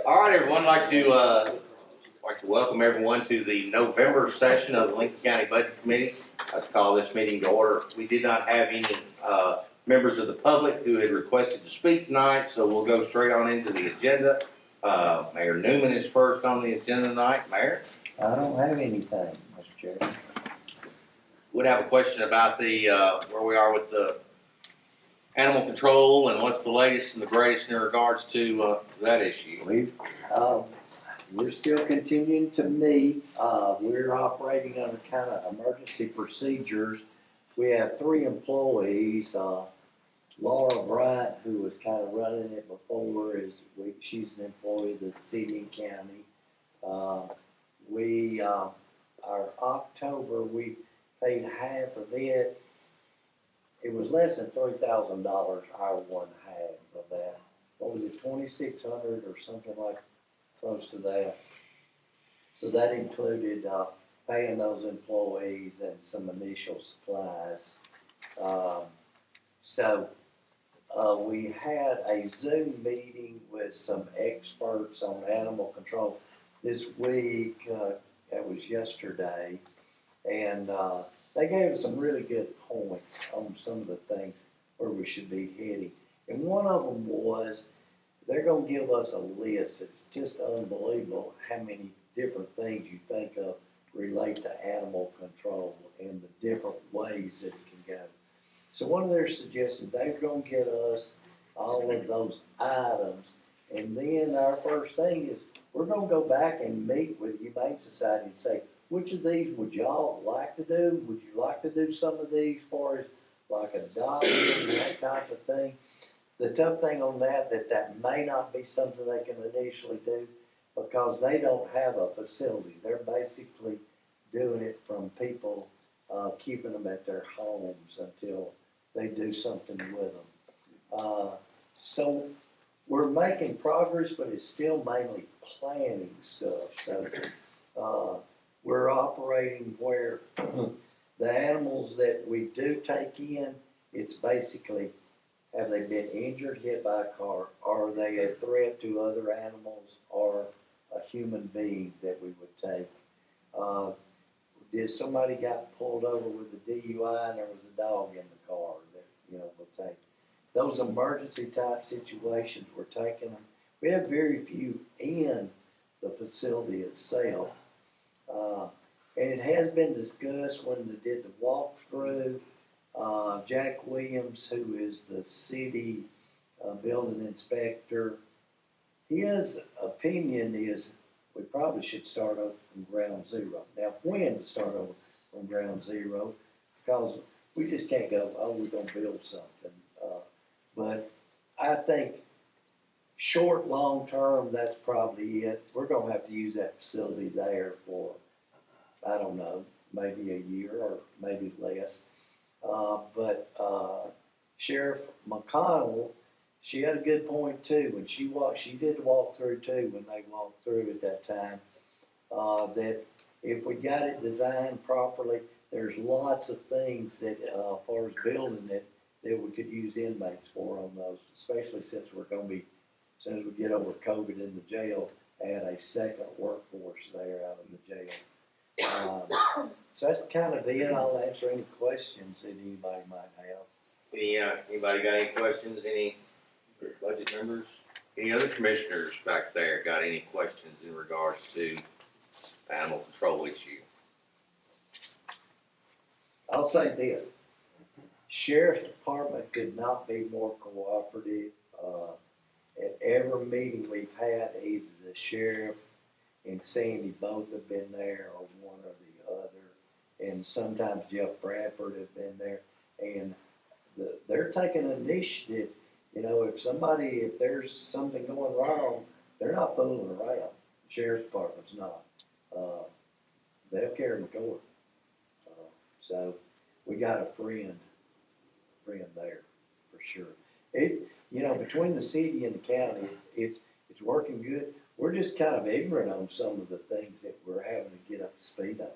All right, everyone, I'd like to welcome everyone to the November session of the Lincoln County Budget Committee. I'd call this meeting to order. We did not have any members of the public who had requested to speak tonight, so we'll go straight on into the agenda. Mayor Newman is first on the agenda tonight. Mayor? I don't have anything, Mr. Chairman. Would have a question about the where we are with the animal control and what's the latest and the greatest in regards to that issue. We're still continuing to meet. We're operating under kind of emergency procedures. We have 3 employees. Laura Bryant, who was kind of running it before, she's an employee of the city and county. Our October, we paid half of it. It was less than $3,000, our one half of that. What was it, 2,600 or something like close to that? So that included paying those employees and some initial supplies. We had a Zoom meeting with some experts on animal control this week. That was yesterday, and they gave us some really good points on some of the things where we should be heading. And one of them was they're going to give us a list. It's just unbelievable how many different things you think of relate to animal control and the different ways that it can go. So one of their suggestions, they're going to get us all of those items. And then our first thing is we're going to go back and meet with the Humane Society and say, which of these would y'all like to do? Would you like to do some of these for us, like adoption and that type of thing? The tough thing on that may not be something they can initially do because they don't have a facility. They're basically doing it from people keeping them at their homes until they do something with them. So we're making progress, but it's still mainly planning stuff. So we're operating where the animals that we do take in, it's basically, have they been injured, hit by a car? Are they a threat to other animals or a human being that we would take? Did somebody got pulled over with a DUI and there was a dog in the car that, we'll take? Those emergency type situations, we're taking them. We have very few in the facility itself. And it has been discussed when they did the walkthrough. Jack Williams, who is the city building inspector, his opinion is we probably should start over from ground zero. Now, when to start over from ground zero? Because we just can't go, we're going to build something. But I think short, long term, that's probably it. We're going to have to use that facility there for, I don't know, maybe a year or maybe less. But Sheriff McConnell, she had a good point too. When she did the walkthrough too, when they walked through at that time, that if we got it designed properly, there's lots of things that, as far as building it, that we could use inmates for on those, especially since we're going to be, as soon as we get over COVID in the jail, add a second workforce there out of the jail. So that's kind of it. I'll answer any questions that anybody might have. Anybody got any questions? Any budget members? Any other commissioners back there got any questions in regards to the animal control issue? I'll say this. Sheriff's Department could not be more cooperative. At every meeting we've had, either the sheriff and Sandy both have been there, or one or the other. And sometimes Jeff Bradford have been there. And they're taking an initiative. If there's something going wrong, they're not fooling around. The Sheriff's Department's not. They'll carry them to court. So we got a friend there for sure. Between the city and the county, it's working good. We're just kind of ignorant on some of the things that we're having to get up to speed on.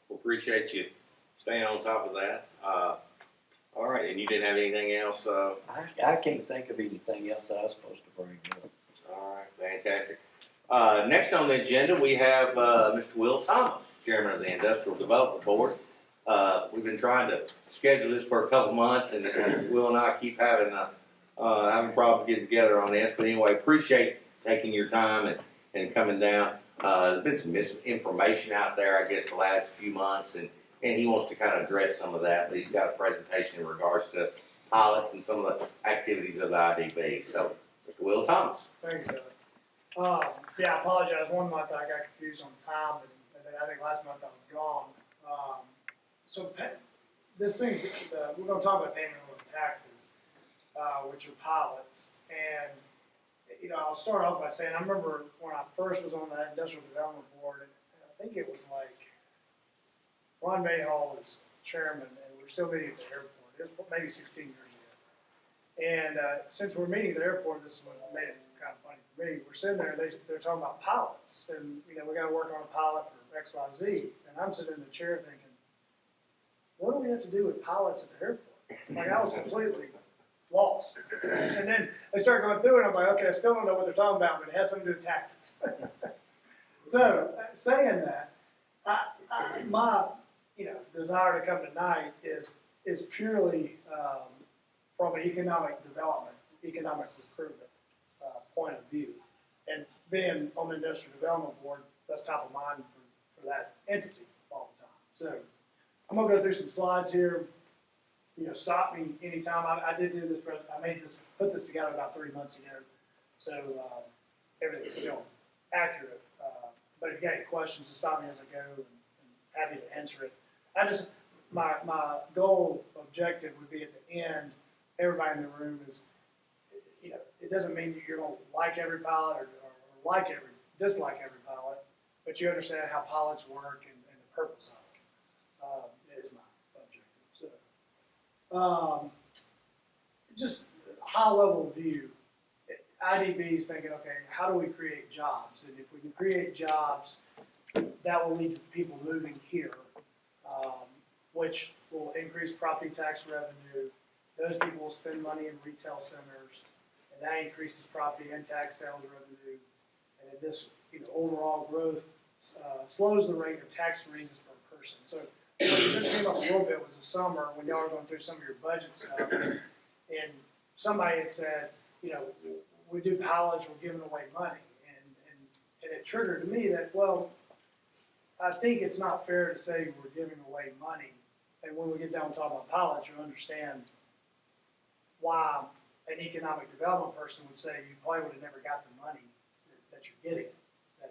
We'll appreciate you staying on top of that. All right, and you didn't have anything else? I can't think of anything else that I was supposed to bring up. All Next on the agenda, we have Mr. Will Thomas, Chairman of the Industrial Development Board. We've been trying to schedule this for a couple months, and Will and I keep having problems getting together on this. But anyway, appreciate taking your time and coming down. There's been some misinformation out there, I guess, the last few months, and he wants to kind of address some of that. But he's got a presentation in regards to pilots and some of the activities of the IDB. So, Mr. Will Thomas. Thank you, Doug. Yeah, I apologize. One month I got confused on time, and then I think last month I was gone. This thing's, we're going to talk about payment of taxes, which are pilots. And, you know, I'll start off by saying I remember when I first was on the Industrial Development Board, I think it was like Ron Mayhall was chairman, and we were still meeting at the airport. It was maybe 16 years ago. And since we're meeting at the airport, this is what made it kind of funny for me. We're sitting there, and they're talking about pilots, and you know we got to work on a pilot for X, Y, Z. And I'm sitting in the chair thinking, what do we have to do with pilots at the airport? Like I was completely lost. And then they start going through it. I'm like, okay, I still don't know what they're talking about, but it has something to do with taxes. So saying that, my desire to come tonight is purely from an economic development, economic recruitment point of view. And being on the Industrial Development Board, that's top of mind for that entity all the time. So I'm going to go through some slides here. You know, stop me anytime. I did do this put this together about 3 months ago. So everything's still accurate. But if you got any questions, just stop me as I go, and happy to answer it. My goal objective would be at the end, everybody in the room is, you know, it doesn't mean you're going to like every pilot or dislike every pilot, but you understand how pilots work and the purpose of it is my objective. So, just high level view, IDB is thinking, okay, how do we create jobs? And if we can create jobs, that will lead to people moving here, which will increase property tax revenue. Those people will spend money in retail centers, and that increases property and tax sales revenue. And this, overall growth slows the rate of tax raises per person. So this came up a little bit was the summer when y'all were going through some of your budget stuff, and somebody had said, we do pilots, we're giving away money, and it triggered to me that, well, I think it's not fair to say we're giving away money. And when we get down and talk about pilots, you understand why an economic development person would say you probably would have never got the money that you're getting,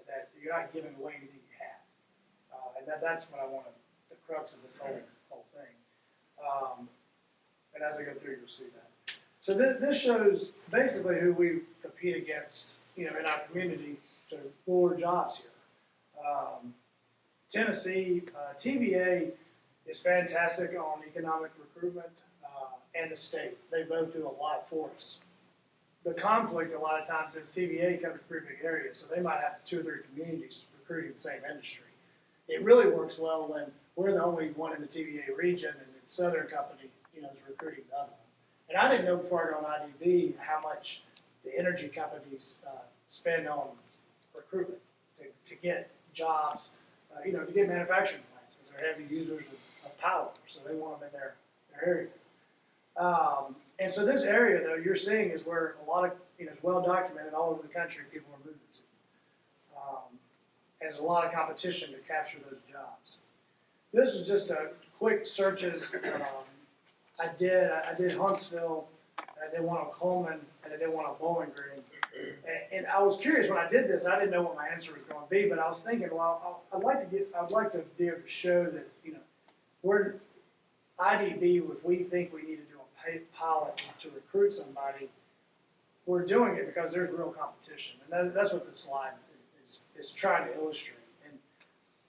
that you're not giving away anything you have. And that's what I want the crux of this whole thing. And as I go through, you'll see that. So this shows basically who we compete against, in our community to lure jobs here. Tennessee, TVA is fantastic on economic recruitment, and the state. They both do a lot for us. The conflict a lot of times is TVA covers pretty big areas, so they might have 2 or 3 communities recruiting the same industry. It really works well when we're the only one in the TVA region, and the Southern Company, is recruiting the other one. And I didn't know before I got on IDB how much the energy companies spend on recruitment to get jobs, to get manufacturing plants, because they're heavy users of power, so they want them in their areas. And so this area, though, you're seeing is where a lot of, it's well documented all over the country, people are moving to. There's a lot of competition to capture those jobs. This was just a quick searches. I did Huntsville, I did one on Coleman, and I did one on Bowling Green. And I was curious when I did this. I didn't know what my answer was going to be, but I was thinking, well, I'd like to be able to show that we're IDB. If we think we need to do a pilot to recruit somebody, we're doing it because there's real competition, and that's what this slide is trying to illustrate. And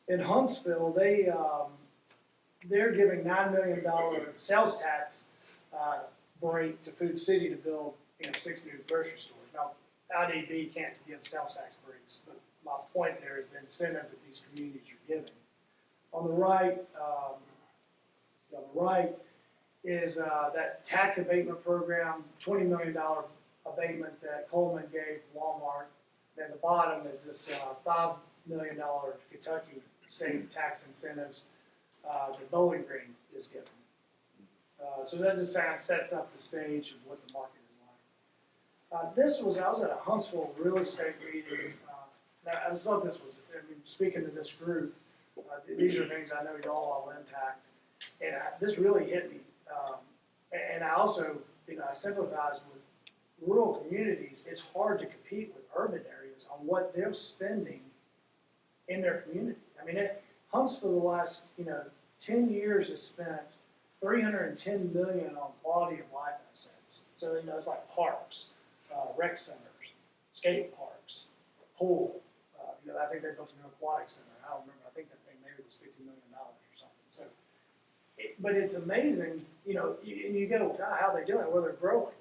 in Huntsville, they're giving $9 million sales tax break to Food City to build 6 new grocery stores. Now, IDB can't give sales tax breaks, but my point there is the incentive that these communities are giving. On the right, is that tax abatement program, $20 million abatement that Coleman gave Walmart. Then the bottom is this $5 million Kentucky state tax incentives that Bowling Green is given. So that just kind of sets up the stage of what the market is like. I was at a Huntsville real estate meeting. I just thought this was, I mean, speaking to this group, these are things I know y'all will impact. And this really hit me. And I also, I sympathize with rural communities. It's hard to compete with urban areas on what they're spending in their community. I mean, Huntsville the last, 10 years has spent $310 million on quality of life assets. So, it's like parks, rec centers, skate parks, pool. I think they built a new aquatic center. I don't remember. I think that thing maybe was $50 million or something. So, but it's amazing, and you go, God, how are they doing it? Well, they're growing.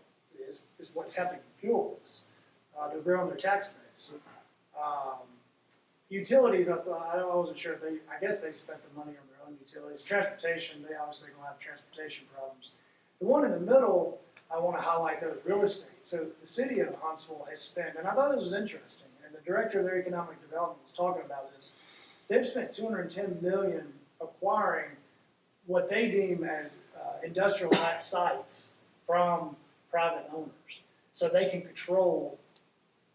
Is what's helping fuel this. They're growing their tax base. Utilities, I wasn't sure if I guess they spent the money on their own utilities. Transportation, they obviously don't have transportation problems. The one in the middle, I want to highlight though is real estate. So the city of Huntsville has spent, and I thought this was interesting, and the director of their economic development was talking about this. They've spent $210 million acquiring what they deem as industrial tax sites from private owners, so they can control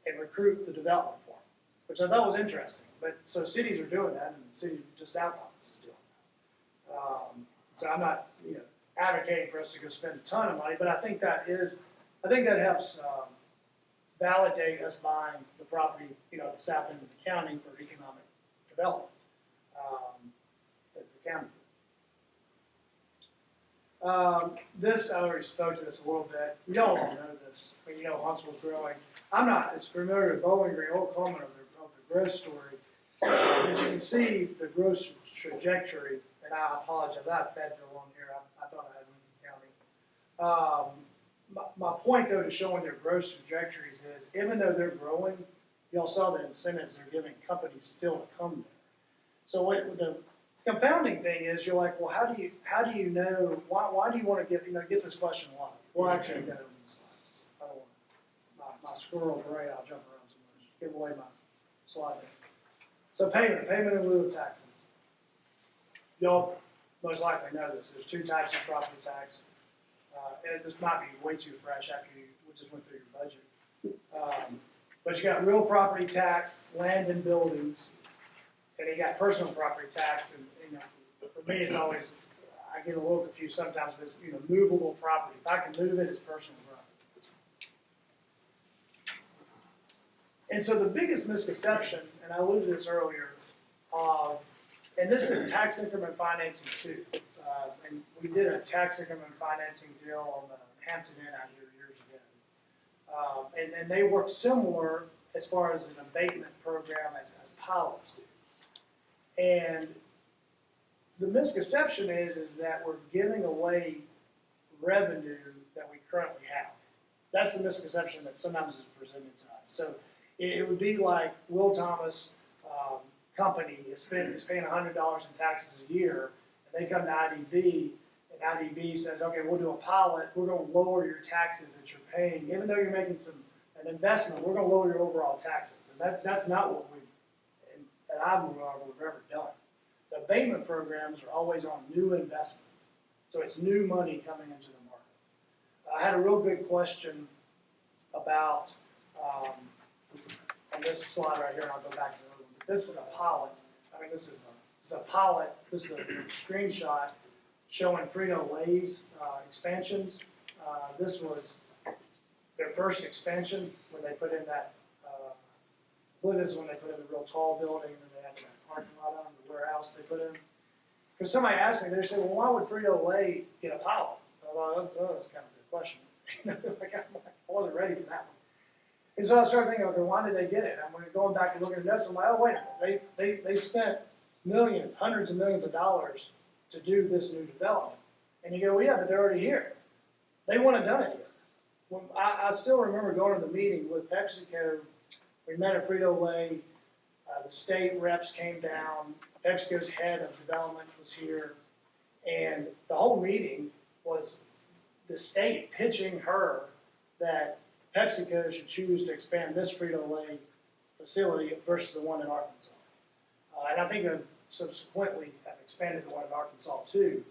and recruit the development for them, which I thought was interesting. But so cities are doing that, and the city just South Office is doing that. So I'm not, advocating for us to go spend a ton of money, but I think that helps validate us buying the property, at the south end of the county for economic development. At the county. This, I already spoke to this a little bit. Y'all all know this, but Huntsville's growing. I'm not as familiar with Bowling Green, old comment of the growth story, but you can see the growth trajectory, and I apologize, I have Fayetteville on here, I thought I had Lincoln County. My point though to showing their growth trajectories is, even though they're growing, y'all saw the incentives they're giving companies still to come there. So the confounding thing is, you're like, well, how do you know, why do you want to get this question a lot? Well, actually, I've got it on these slides. I don't want my squirrel brain, I'll jump around so much. Give away my slide there. So payment in lieu of taxes. Y'all most likely know this. There's two types of property tax. And this might be way too fresh after we just went through your budget. But you got real property tax, land and buildings, and you got personal property tax. And for me, it's always, I get a little confused sometimes with movable property. If I can move it, it's personal property. And so the biggest misconception, and I alluded to this earlier, and this is tax increment financing too. And we did a tax increment financing deal on the Hampton Inn out here years ago. And they work similar as far as an abatement program as pilots do. And the misconception is that we're giving away revenue that we currently have. That's the misconception that sometimes is presented to us. So it would be like Will Thomas company is paying $100 in taxes a year, and they come to IDB, and IDB says, okay, we'll do a pilot, we're going to lower your taxes that you're paying. Even though you're making an investment, we're going to lower your overall taxes. And that's not what I've ever done. The abatement programs are always on new investment. So it's new money coming into the market. I had a real good question about, on this slide right here, and I'll go back to the other one. But this is a pilot. I mean, this is a pilot. This is a screenshot showing Frito-Lay's expansions. This was their first expansion when they put in that, I believe this is when they put in the real tall building, and then they had that parking lot on, the warehouse they put in. Because somebody asked me, they said, well, why would Frito-Lay get a pilot? I thought, oh, that's kind of a good question. I wasn't ready for that one. And so I started thinking, okay, why did they get it? I'm going back and looking at the notes. I'm like, oh, wait a minute. They spent millions, hundreds of millions of dollars to do this new development. And you go, well, yeah, but they're already here. They wouldn't have done it here. Well, I still remember going to the meeting with PepsiCo. We met at Frito-Lay. The state reps came down. PepsiCo's head of development was here. And the whole meeting was the state pitching her that PepsiCo should choose to expand this Frito-Lay facility versus the one in Arkansas. And I think they subsequently have expanded the one in Arkansas too.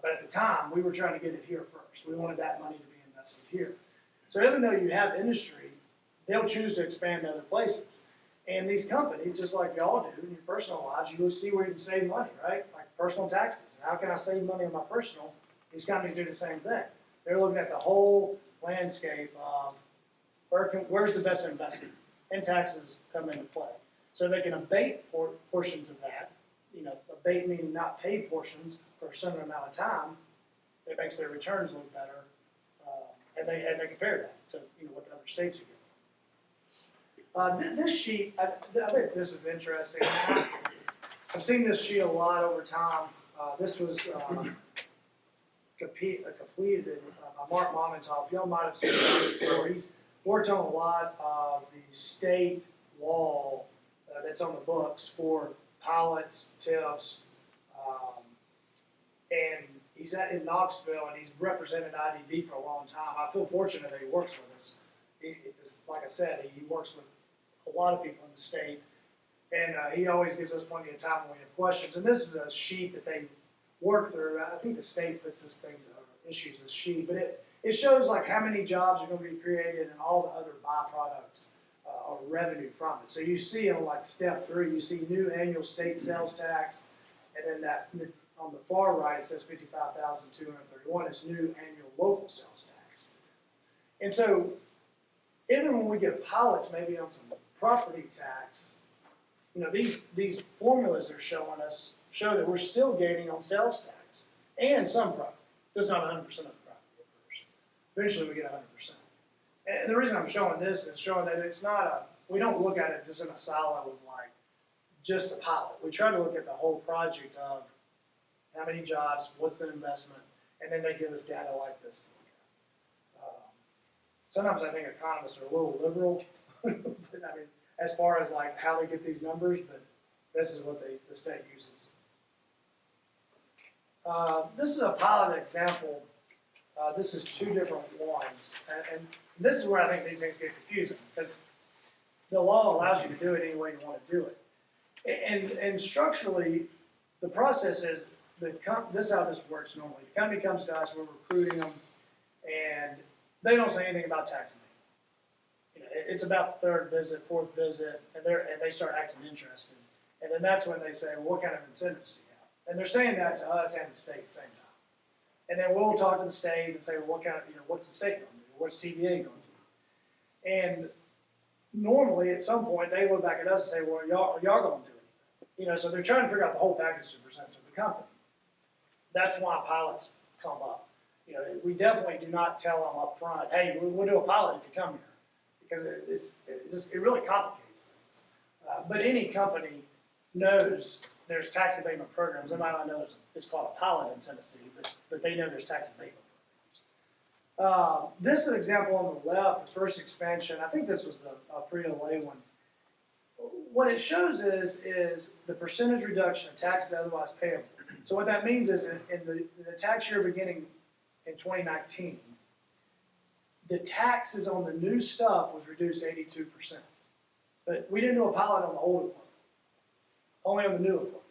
But at the time, we were trying to get it here first. We wanted that money to be invested here. So even though you have industry, they'll choose to expand to other places. And these companies, just like y'all do in your personal lives, you go see where you can save money, right? Like personal taxes. How can I save money on my personal? These companies do the same thing. They're looking at the whole landscape of where's the best investment, and taxes come into play. So they can abate portions of that, abate meaning not pay portions for a certain amount of time. It makes their returns look better, and they compare that to what the other states are doing. This sheet, I think this is interesting. I've seen this sheet a lot over time. This was completed by Mark Momentoff. Y'all might have seen it before. He's worked on a lot of the state law that's on the books for pilots, TIFs, and he's in Knoxville, and he's represented IDB for a long time. I feel fortunate that he works with us. Like I said, he works with a lot of people in the state, and he always gives us plenty of time when we have questions. And this is a sheet that they work through. I think the state puts this thing, issues this sheet, but it shows like how many jobs are going to be created and all the other byproducts or revenue from it. So you see on like step 3, you see new annual state sales tax, and then that on the far right it says 55,231 is new annual local sales tax. And so even when we get pilots maybe on some property tax, these formulas they're showing us show that we're still gaining on sales tax and some property. Just not 100% of the property at first. Eventually we get 100%. And the reason I'm showing this is showing that it's not we don't look at it just in a silo of like just the pilot. We try to look at the whole project of how many jobs, what's the investment, and then they give us data like this. Sometimes I think economists are a little liberal, but I mean, as far as like how they get these numbers, but this is what the state uses. This is a pilot example. This is 2 different ones, and this is where I think these things get confusing because the law allows you to do it any way you want to do it. And structurally, the process is this is how this works normally. The company comes to us, we're recruiting them, and they don't say anything about tax abatement. It's about the 3rd visit, 4th visit, and they start acting interested. And then that's when they say, well, what kind of incentives do you have? And they're saying that to us and the state at the same time. And then we'll talk to the state and say, well, what kind of, what's the state going to do? What's TVA going to do? And normally, at some point, they look back at us and say, well, y'all going to do anything? So they're trying to figure out the whole package to present to the company. That's why pilots come up. We definitely do not tell them up front, hey, we'll do a pilot if you come here, because it really complicates things. But any company knows there's tax abatement programs. They might not know it's called a pilot in Tennessee, but they know there's tax abatement programs. This is an example on the left, the first expansion. I think this was the Frito-Lay one. What it shows is the percentage reduction of taxes otherwise payable. So what that means is in the tax year beginning in 2019, the taxes on the new stuff was reduced 82%. But we didn't do a pilot on the old equipment, only on the new equipment.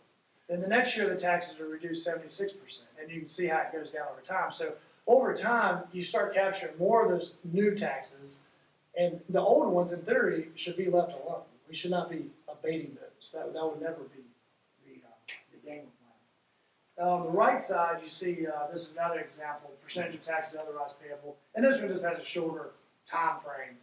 Then the next year the taxes are reduced 76%, and you can see how it goes down over time. So over time, you start capturing more of those new taxes, and the old ones, in theory, should be left alone. We should not be abating those. That would never be the game plan. On the right side, you see this is another example, percentage of taxes otherwise payable, and this one just has a shorter time frame.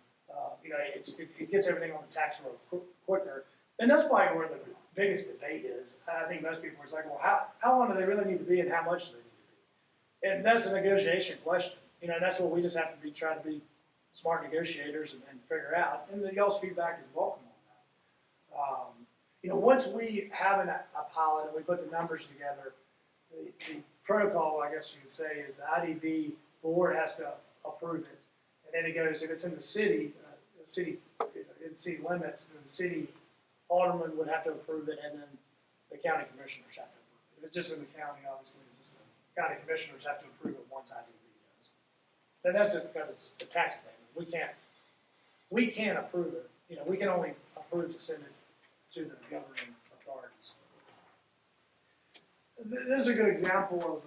It gets everything on the tax roll quicker, and that's probably where the biggest debate is. I think most people are like, well, how long do they really need to be, and how much do they need to be? And that's a negotiation question. That's what we just have to try to be smart negotiators and figure out. And y'all's feedback is welcome on that. Once we have a pilot and we put the numbers together, the protocol, I guess you could say, is the IDB board has to approve it. And then it goes, if it's in the city, in city limits, then the city alderman would have to approve it, and then the county commissioners have to approve it. If it's just in the county, obviously, just the county commissioners have to approve it once IDB does. And that's just because it's a tax payment. We can't approve it. We can only approved to send it to the governing authorities. This is a good example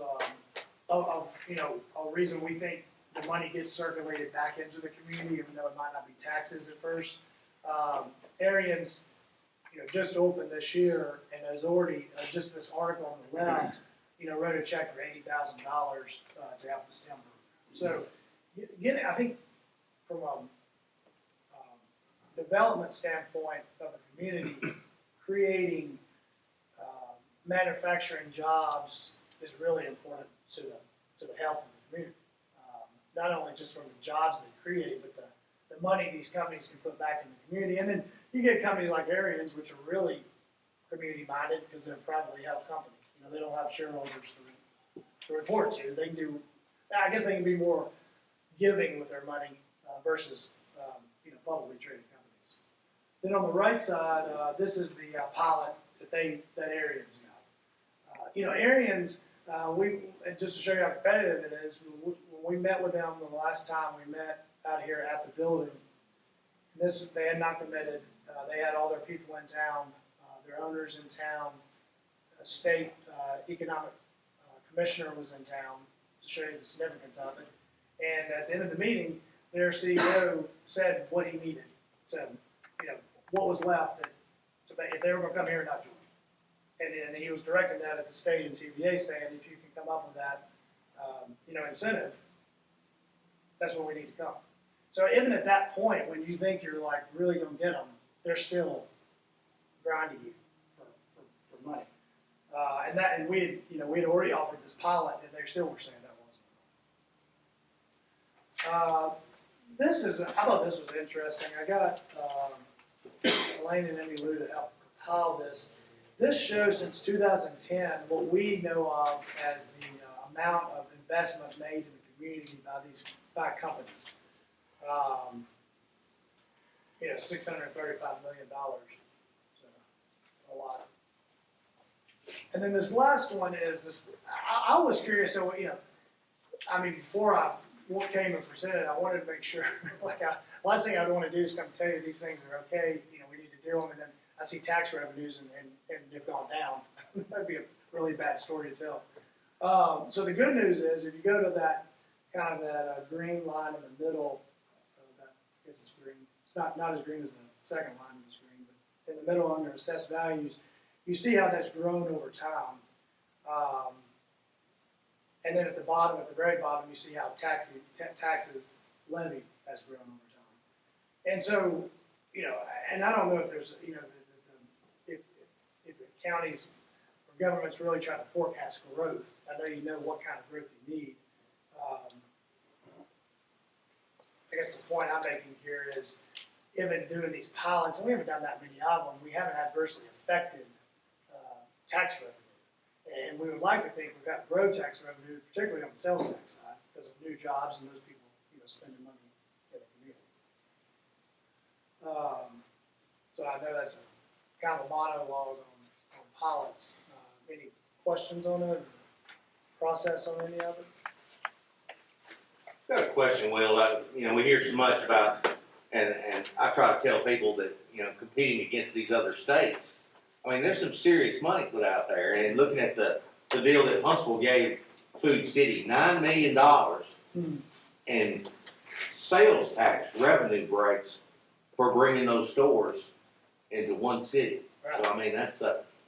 of you know, a reason we think the money gets circulated back into the community, even though it might not be taxes at first. Arians, you know, just opened this year and has already, just this article on the left, you know, wrote a check for $80,000 to help the STEM program. So, again, I think from a development standpoint of a community, creating manufacturing jobs is really important to the health of the community. Not only just from the jobs they create, but the money these companies can put back in the community. And then you get companies like Arians, which are really community-minded because they're a privately held company. You know, they don't have shareholders to report to. They can do, I guess they can be more giving with their money versus, you know, publicly traded companies. Then on the right side, this is the pilot that Arians got. You know, Arians, just to show you how competitive it is, when we met with them the last time we met out here at the building, they had not committed. They had all their people in town, their owners in town, a state economic commissioner was in town to show you the significance of it. And at the end of the meeting, their CEO said what he needed to, you know, what was left if they were going to come here and not join. And he was directing that at the state and TVA, saying if you can come up with that, you know, incentive, that's where we need to come. So even at that point, when you think you're like really going to get them, they're still grinding you for money. And we had, you know, we had already offered this pilot, and they still were saying that wasn't. I thought this was interesting. I got Elaine and Emmy Lou to help compile this. This shows since 2010 what we know of as the amount of investment made in the community by companies. You know, $635 million. So, a lot. And then this last one is this. I was curious. So, you know, I mean, before I came and presented, I wanted to make sure. Last thing I want to do is come tell you these things are okay. You know, we need to do them, and then I see tax revenues and they've gone down. That'd be a really bad story to tell. So the good news is, if you go to that kind of that green line in the middle, I guess it's green. It's not as green as the second line of the screen, but in the middle under assessed values, you see how that's grown over time. And then at the bottom, at the very bottom, you see how taxes levied has grown over time. And so, you know, and I don't know if there's, you know, if the counties or governments really try to forecast growth. I know you know what kind of growth you need. I guess the point I'm making here is, even doing these pilots, and we haven't done that many of them, we haven't adversely affected tax revenue. And we would like to think we've got grow tax revenue, particularly on the sales tax side, because of new jobs and those people, you know, spending money in the community. So I know that's a kind of a monologue on pilots. Any questions on it, or process on any of it? Got a question, Will. You know, we hear so much about, and I try to tell people that, you know, competing against these other states. I mean, there's some serious money put out there, and looking at the deal that Huntsville gave Food City, $9 million in sales tax revenue breaks for bringing those stores into one city. Right. So, I mean,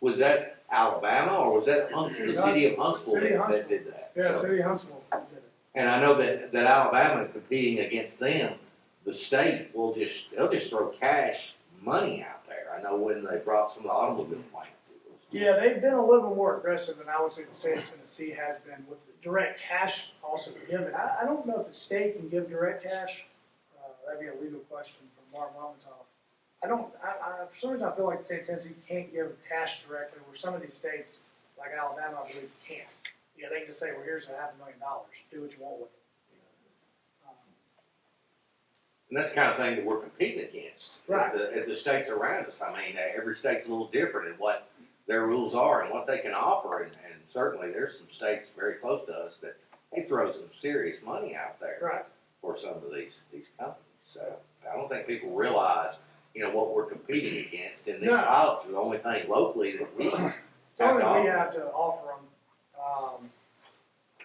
was that Alabama, or was that the city of Huntsville that did that? Yeah, So, City of Huntsville did it. and I know that Alabama, competing against them, the state they'll just throw cash money out there. I know when they brought some of the automobile plants. Yeah, they've been a little bit more aggressive than I would say the state of Tennessee has been with direct cash also given. I don't know if the state can give direct cash. That'd be a legal question from Mark Lowenthal. I for some reason I feel like the state of Tennessee can't give cash directly, where some of these states, like Alabama, I believe can. You know, they can just say, well, here's $500,000, do what you want with it. And that's the kind of thing that we're competing against. Right. At the states around us. I mean, every state's a little different in what their rules are and what they can offer. And certainly there's some states very close to us that they throw some serious money out there Right. for some of these companies. So I don't think people realize you know, what we're competing against, and these No. pilots are the only thing locally that we have It's only to we offer. have to offer them.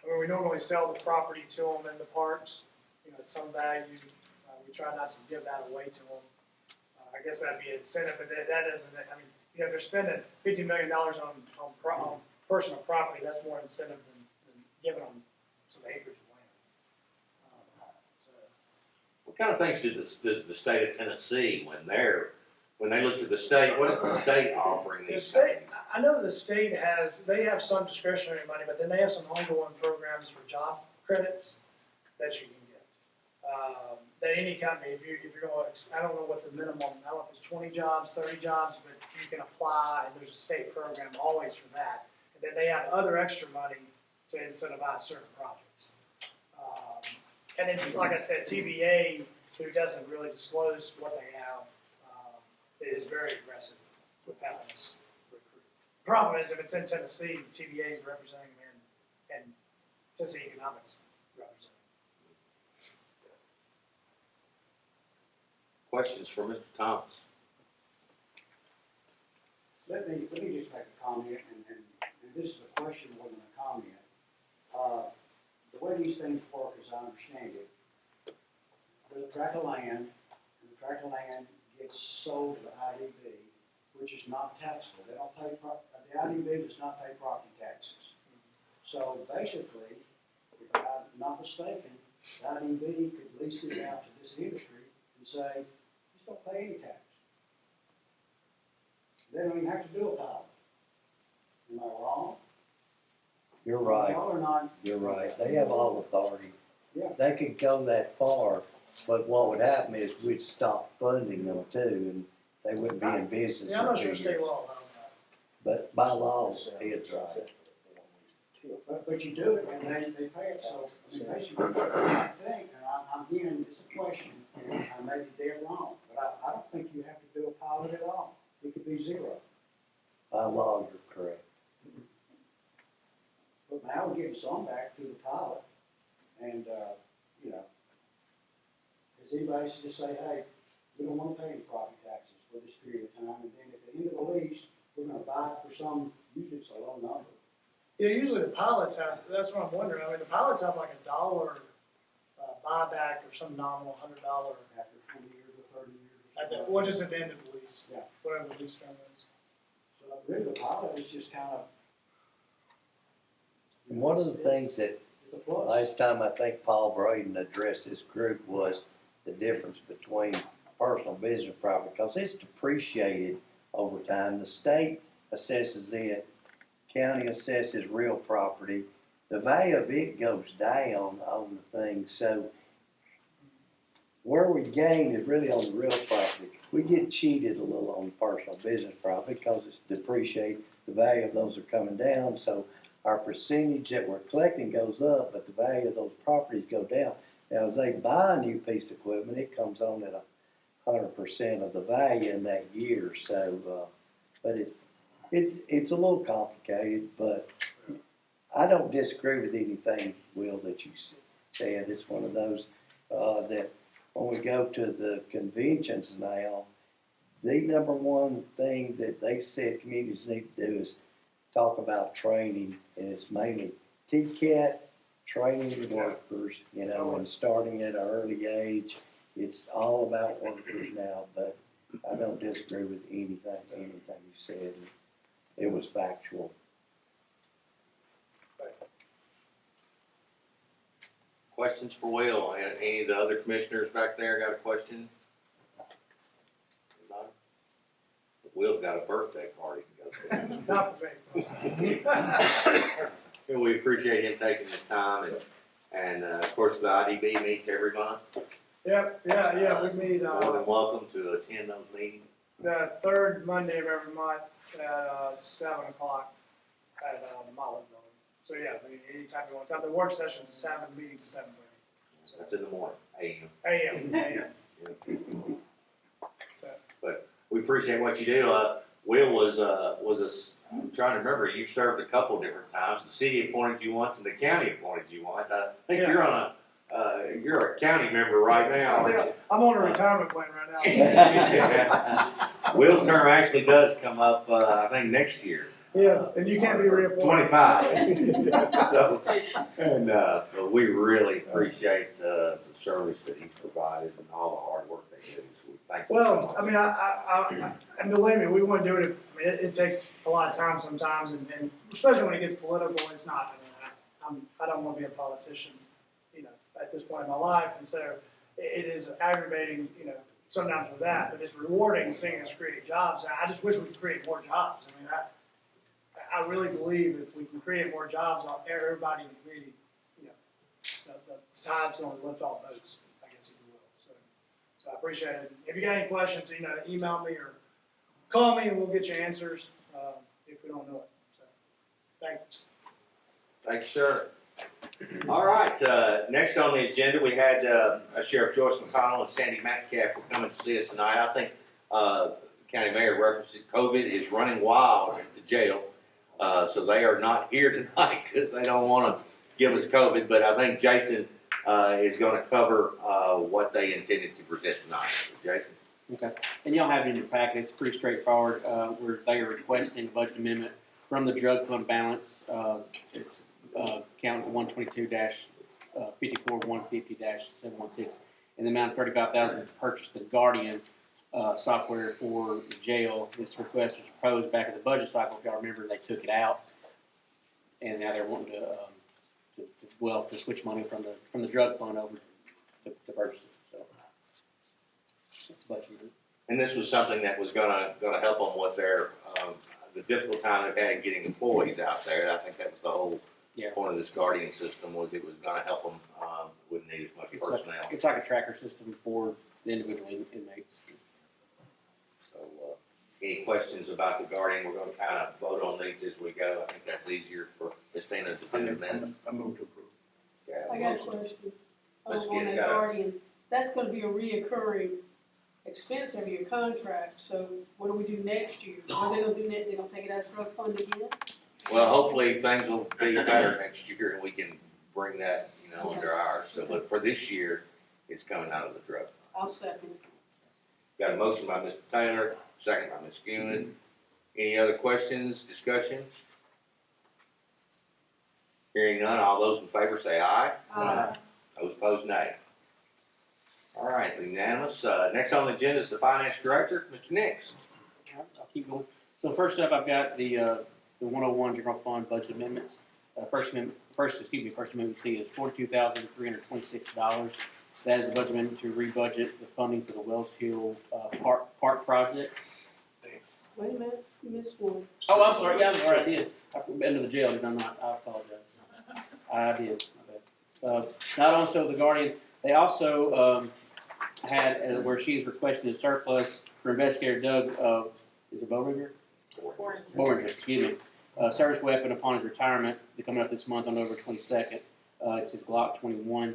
I mean, we normally sell the property to them in the parks, you know, at some value. We try not to give that away to them. I guess that'd be an incentive, but that doesn't, I mean, you know, they're spending $15 million on personal property, that's more incentive than giving them some acreage of land. So, What kind of things does the state of Tennessee, when they look to the state, what is the state offering The these state, things? I know the state they have some discretionary money, but then they have some ongoing programs for job credits that you can get. That any company, if you're going, I don't know what the minimum, I don't know if it's 20 jobs, 30 jobs, but you can apply, and there's a state program always for that. And then they have other extra money to incentivize certain projects. And then, like I said, TVA, who doesn't really disclose what they have, is very aggressive with having us recruit. Problem is, if it's in Tennessee, TVA is representing them, and Tennessee Economics representing. Questions for Mr. Thomas? Let me just make a comment, and this is a question more than a comment. The way these things work, as I understand it, there's a tract of land, and the tract of land gets sold to the IDB, which is not taxable. They don't pay, the IDB does not pay property taxes. So basically, if I'm not mistaken, the IDB could lease this out to this industry and say, just don't pay any tax. They don't even have to do a pilot. Am I wrong? You're right, Y'all are not. you're right. They have all authority. Yeah. They could go that far, but what would happen is we'd stop funding them too, and they wouldn't be in business. Yeah, I'm not in sure 2 state years. law allows that. But by law, it's right. But you do it and they pay it, so, I mean, basically, I think, and again, it's a question, and I may be dead wrong, but I don't think you have to do a pilot at all. It could be zero. By law, you're correct. But now we're getting some back through the pilot, and, you know, does anybody just say, hey, we don't wanna pay any property taxes for this period of time, and then at the end of the lease, we're gonna buy it for some, usually it's a low number. Yeah, usually the pilots have, that's what I'm wondering, I mean, the pilots have like $1 buyback or some nominal $100 After 20 years or 30 years or at the, something. well, just at the end of the lease. Yeah. Whatever the lease term is. So really the pilot is just kind of. And one of the things that It's a plus. last time I think Paul Braden addressed this group was the difference between personal business property, because it's depreciated over time. The state assesses it, county assesses real property. The value of it goes down on the thing, so where we gain is really on the real property. We get cheated a little on the personal business property because it's depreciated. The value of those are coming down, so our percentage that we're collecting goes up, but the value of those properties go down. Now, as they buy a new piece of equipment, it comes on at 100% of the value in that year. So, but it's a little complicated. But I don't disagree with anything, Will, that you said. It's one of those that when we go to the conventions now, the number one thing that they said communities need to do is talk about training, and it's mainly TCAT, training workers, you know, and starting at an early age. It's all about workers now, but I don't disagree with anything you said. It was factual. Questions for Will? Any of the other commissioners back there got a question? Anybody? Will's got a birthday party to go to. Not for me. And we appreciate him taking the time, and of course, the IDB meets every month. Yep, yeah, we meet, More than welcome to attend those meetings. the third Monday of every month at 7 o'clock at the Motley Building. So yeah, I mean, anytime you want to come, the work sessions at 7, meetings at 7:30. That's in the morning, AM. AM. So, We appreciate what you do. Will I'm trying to remember, you served a couple different times. The city appointed you once and the county appointed you once. I think Yeah. you're on you're a county member right now, aren't you? I'm on a retirement plan right now. Will's term actually does come up, I think, next year. Yes, and you can't be reappointed. 25. So, and, but we really appreciate, the service that he's provided and all the hard work they do, so we thank you. Well, I mean, and believe me, we wouldn't do it if, I mean, it takes a lot of time sometimes, and especially when it gets political, it's not, I mean, I don't want to be a politician, you know, at this point in my life, and so it is aggravating, you know, sometimes with that, but it's rewarding seeing us create jobs, and I just wish we could create more jobs. I mean, I really believe if we can create more jobs, everybody in the community, you know, the tide's going to lift all boats, I guess if you will. So I appreciate it. If you got any questions, you know, email me or call me and we'll get you answers if we don't know it. So, thanks. Thank you, sir. All right, next on the agenda, we had Sheriff Joyce McConnell and Sandy Metcalf were coming to see us tonight. I think County Mayor referenced that COVID is running wild at the jail, so they are not here tonight because they don't want to give us COVID, but I think Jason is going to cover what they intended to present tonight. Jason? Okay, and y'all have it in your packet, it's pretty straightforward, where they are requesting a budget amendment from the drug fund balance, it's count 122-54-150-716, in the amount of $35,000 to purchase the Guardian software for the jail. This request was proposed back in the budget cycle, if y'all remember, they took it out, and now they're wanting to switch money from the drug fund over to purchase it, so. It's a budget amendment. And this was something that was gonna help them with their, the difficult time they've had getting employees out there. I think that was the whole point of this Guardian system, was it was gonna help them, wouldn't need as much personnel. It's like a tracker system for the individual inmates. So, any questions about the Guardian? We're gonna kind of vote on these as we go. I think that's easier for Ms. Tina to do in a minute. I move to approve. Yeah, I got a motion. question. Let's On get that it going. Guardian, that's gonna be a reoccurring expense of your contract, so what do we do next year? Are they gonna do that, they gonna take it out of drug fund again? Well, hopefully things will be better next year and we can bring that, you know, under ours. So, but for this year, it's coming out of the drug. I'll second it. Got a motion by Mr. Taylor, second by Ms. Goodwin. Any other questions, discussion? Hearing none, all those in favor say aye. Those opposed, nay. All right, unanimous. Next on the agenda is the Finance Director, Mr. Nix. All right, I'll keep going. So first up, I've got the 101 general fund budget amendments. First amendment we see is $42,326. That is a budget amendment to rebudget the funding for the Wells Hill Park project. Wait a minute, you missed one. Oh, I'm sorry. Yeah, I'm sorry. I did. I've been to the jail. Did I not? I apologize. I did. My bad. Not also the Guardian. They also had where she's requested a surplus for investigator Doug. Is it Boringer? Boringer. Excuse me. Service weapon upon his retirement. They're coming up this month on November 22nd. It's his Glock 21.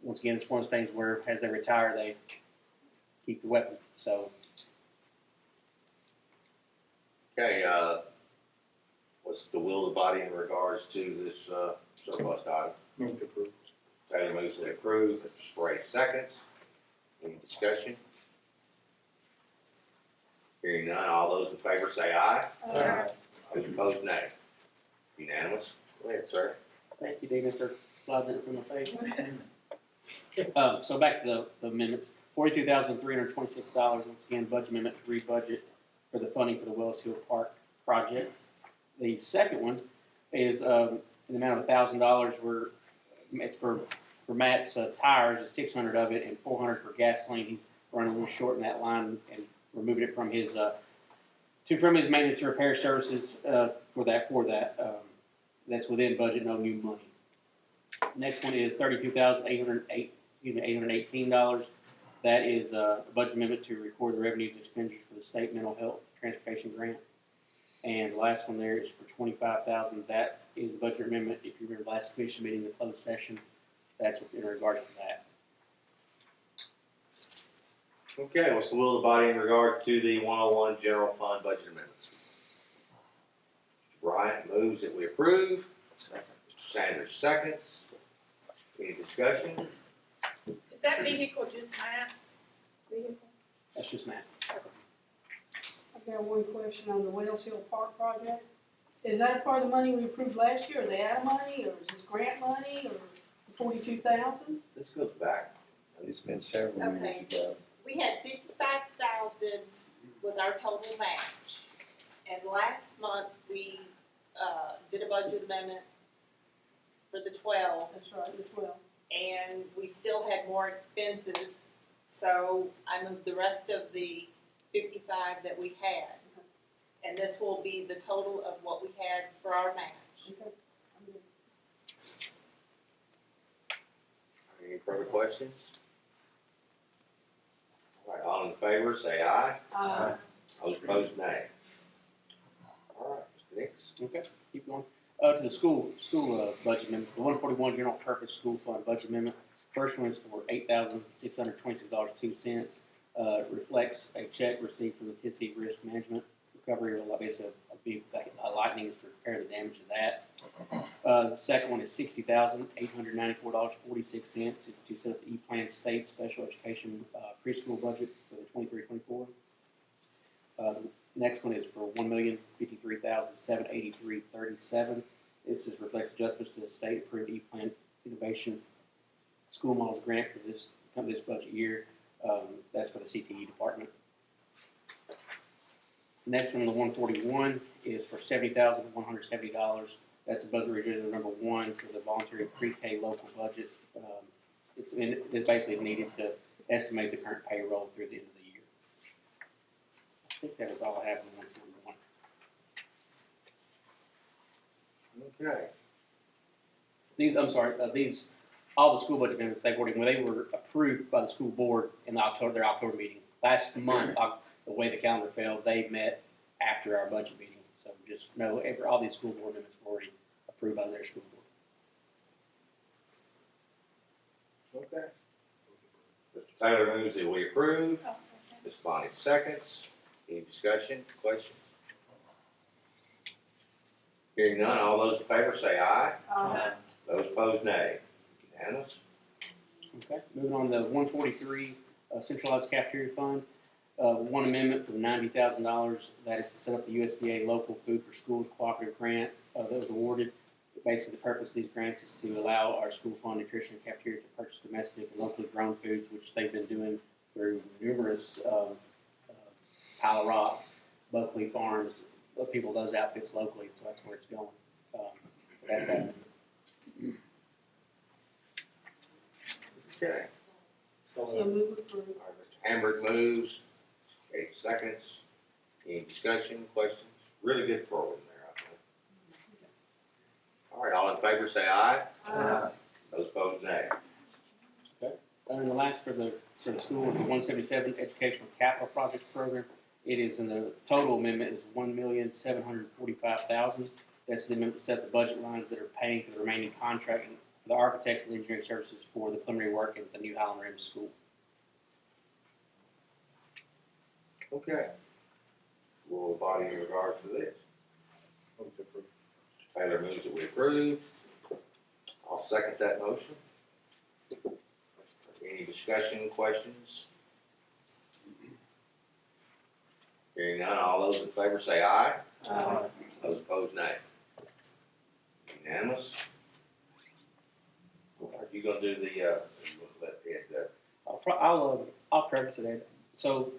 Once again, it's one of those things where as they retire, they keep the weapon. So. Okay, what's the will of the body in regards to this surplus item? Move to approve. Taylor moves to approve, Mr. Spray seconds. Any discussion? Hearing none, all those in favor say aye. Those opposed, nay. Unanimous? Go ahead, sir. Thank you, David, for sliding it from my face. So back to the amendments. $42,326, once again, budget amendment to rebudget for the funding for the Wells Hill Park project. The second one is in the amount of $1,000. It's for Matt's tires, it's 600 of it, and 400 for gasoline. He's running a little short in that line, and we're moving it from his maintenance and repair services for that. That's within budget, no new money. Next one is $32,818. That is a budget amendment to record the revenues and expenditures for the state mental health transportation grant. And the last one there is for $25,000. That is the budget amendment. If you remember last commission meeting, the closed session, that's in regards to that. Okay, what's the will of the body in regard to the 101 general fund budget amendments? Mr. Bryant moves that we approve. Mr. Sanders seconds. Any discussion? Is that vehicle just Matt's vehicle? That's just Matt. I've got one question on the Wells Hill Park project. Is that a part of the money we approved last year? Are they out of money, or is this grant money, or $42,000? This goes back. It's been several years ago. We had 55,000 was our total match. And last month, we, did a budget amendment for the 12, That's right, the 12. and we still had more expenses. So I moved the rest of the 55 that we had. And this will be the total of what we had for our match. Okay. I'm good. Any further questions? All right, all in favor, say aye. Those opposed, nay. All right, Mr. Nix. Okay, keep going. To the school budget amendments, the 141 general purpose school fund budget amendment. First one is for $8,626.02. Reflects a check received from the Tennessee Risk Management Recovery. It's a big lightning is to repair the damage of that. The second one is $60,894.46. It's to set up the E-Plan State Special Education preschool budget for the 23-24. Next one is for $1,053,783.37. This is reflects adjustments to the state approved E-Plan Innovation School Models Grant for this budget year. That's for the CTE department. Next one, the 141, is for $70,170. That's a budget revision number 1 for the voluntary pre-K local budget. It's basically needed to estimate the current payroll through the end of the year. I think that is all I have in 141. Okay. These, all the school budget amendments, they were approved by the school board in their October meeting. Last month, the way the calendar fell, they met after our budget meeting. So just know, all these school board amendments were already approved by their school board. Okay. Mr. Taylor moves that we approve. I'll second. Ms. Bonnie seconds. Any discussion, questions? Hearing none, all those in favor say aye. Those opposed, nay. Unanimous? Okay, moving on to 143, centralized cafeteria fund. One amendment for the $90,000, that is to set up the USDA local food for schools cooperative grant that was awarded. Basically, the purpose of these grants is to allow our school fund nutrition and cafeteria to purchase domestic and locally grown foods, which they've been doing through numerous Pile Rock, Buckley Farms, people, those outfits locally, so that's where it's going. That's that. Okay. So move approved. All right, Mr. Hambrick moves. Kate seconds. Any discussion, questions? Really good program there, I think. All right, all in favor say aye. Those opposed, nay. And the last for the school would be 177 Educational Capital Projects Program. It is in the total amendment is $1,745,000. That's the amendment to set the budget lines that are paying for the remaining contract for the architects and engineering services for the preliminary work at the new Highland Rim School. Okay. Will body in regards to this? Mr. Taylor moves that we approve. I'll second that motion. Any discussion, questions? Hearing none, all those in favor say aye. Those opposed, nay. Unanimous? Are you gonna do the, let Ed, I'll preface it. So